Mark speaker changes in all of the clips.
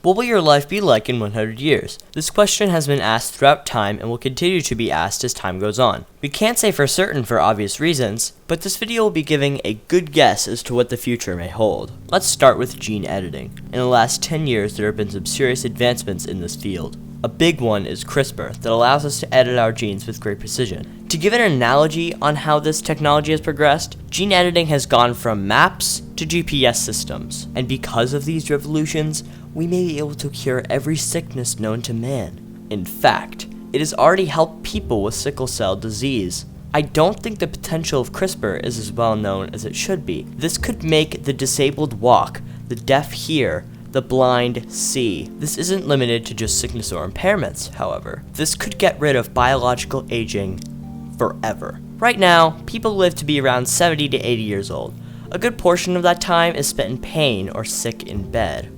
Speaker 1: What will your life be like in 100 years? This question has been asked throughout time and will continue to be asked as time goes on. We can't say for certain for obvious reasons, but this video will be giving a good guess as to what the future may hold. Let's start with gene editing. In the last 10 years, there have been some serious advancements in this field. A big one is CRISPR that allows us to edit our genes with great precision. To give an analogy on how this technology has progressed, gene editing has gone from maps to GPS systems. And because of these revolutions, we may be able to cure every sickness known to man. In fact, it has already helped people with sickle cell disease. I don't think the potential of CRISPR is as well known as it should be. This could make the disabled walk, the deaf hear, the blind see. This isn't limited to just sickness or impairments, however. This could get rid of biological aging forever. Right now, people live to be around 70 to 80 years old. A good portion of that time is spent in pain or sick in bed.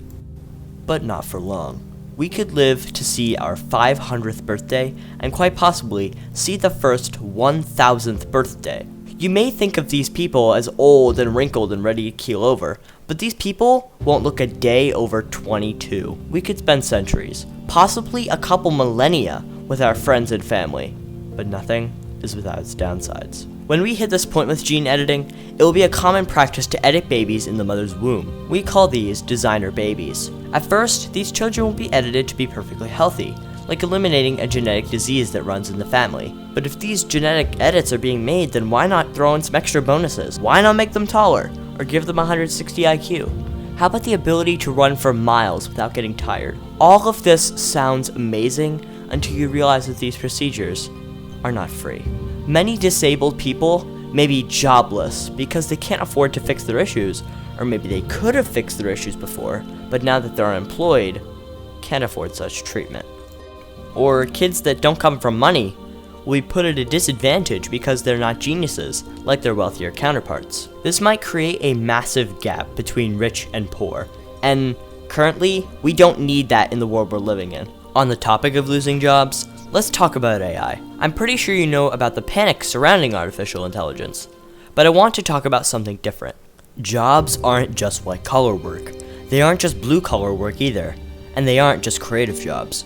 Speaker 1: But not for long. We could live to see our 500th birthday and quite possibly see the first 1000th birthday. You may think of these people as old and wrinkled and ready to keel over, but these people won't look a day over 22. We could spend centuries, possibly a couple millennia, with our friends and family, but nothing is without its downsides. When we hit this point with gene editing, it will be a common practice to edit babies in the mother's womb. We call these designer babies. At first, these children will be edited to be perfectly healthy, like eliminating a genetic disease that runs in the family. But if these genetic edits are being made, then why not throw in some extra bonuses? Why not make them taller, or give them 160 IQ? How about the ability to run for miles without getting tired? All of this sounds amazing until you realize that these procedures are not free. Many disabled people may be jobless because they can't afford to fix their issues, or maybe they could have fixed their issues before, but now that they're unemployed, can't afford such treatment. Or kids that don't come from money will be put at a disadvantage because they're not geniuses like their wealthier counterparts. This might create a massive gap between rich and poor, and currently, we don't need that in the world we're living in. On the topic of losing jobs, let's talk about AI. I'm pretty sure you know about the panic surrounding artificial intelligence, but I want to talk about something different. Jobs aren't just white-collar work. They aren't just blue-collar work either, and they aren't just creative jobs.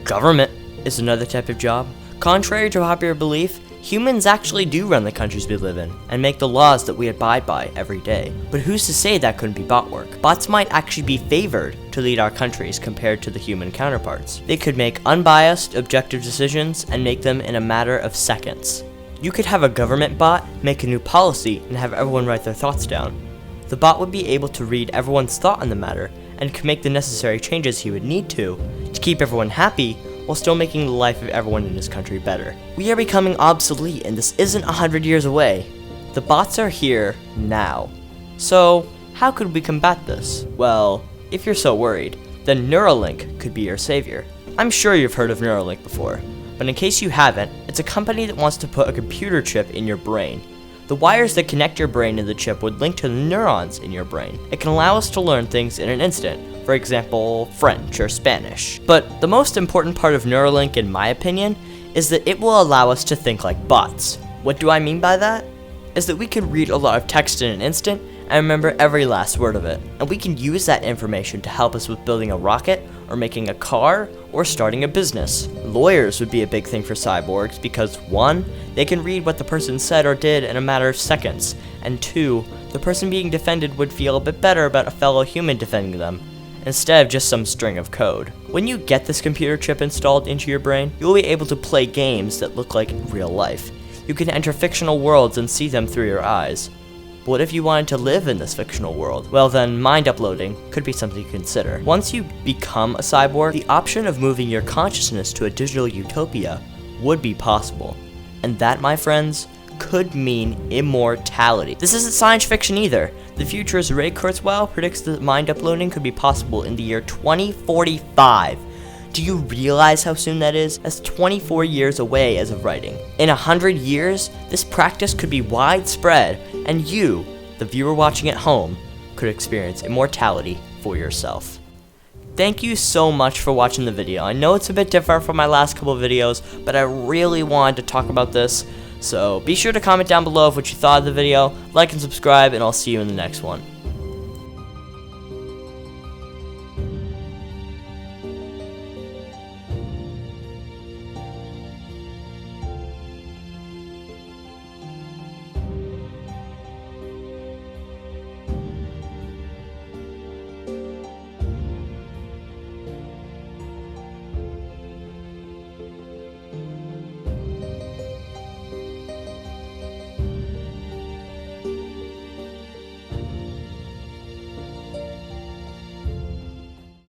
Speaker 1: Government is another type of job. Contrary to popular belief, humans actually do run the countries we live in and make the laws that we abide by every day. But who's to say that couldn't be bot work? Bots might actually be favored to lead our countries compared to the human counterparts. They could make unbiased, objective decisions and make them in a matter of seconds. You could have a government bot make a new policy and have everyone write their thoughts down. The bot would be able to read everyone's thought on the matter and could make the necessary changes he would need to keep everyone happy while still making the life of everyone in his country better. We are becoming obsolete and this isn't 100 years away. The bots are here now. So, how could we combat this? Well, if you're so worried, then Neuralink could be your savior. I'm sure you've heard of Neuralink before, but in case you haven't, it's a company that wants to put a computer chip in your brain. The wires that connect your brain to the chip would link to the neurons in your brain. It can allow us to learn things in an instant, for example, French or Spanish. But the most important part of Neuralink, in my opinion, is that it will allow us to think like bots. What do I mean by that? Is that we can read a lot of text in an instant and remember every last word of it. And we can use that information to help us with building a rocket, or making a car, or starting a business. Lawyers would be a big thing for cyborgs because 1, they can read what the person said or did in a matter of seconds, and 2, the person being defended would feel a bit better about a fellow human defending them, instead of just some string of code. When you get this computer chip installed into your brain, you'll be able to play games that look like real life. You can enter fictional worlds and see them through your eyes. But what if you wanted to live in this fictional world? Well then, mind uploading could be something to consider. Once you become a cyborg, the option of moving your consciousness to a digital utopia would be possible. And that, my friends, could mean immortality. This isn't science fiction either. The futurist Ray Kurzweil predicts that mind uploading could be possible in the year 2045. Do you realize how soon that is? That's 24 years away as of writing. In 100 years, this practice could be widespread, and you, the viewer watching at home, could experience immortality for yourself. Thank you so much for watching the video. I know it's a bit different from my last couple of videos, but I really wanted to talk about this. So be sure to comment down below what you thought of the video, like and subscribe, and I'll see you in the next one.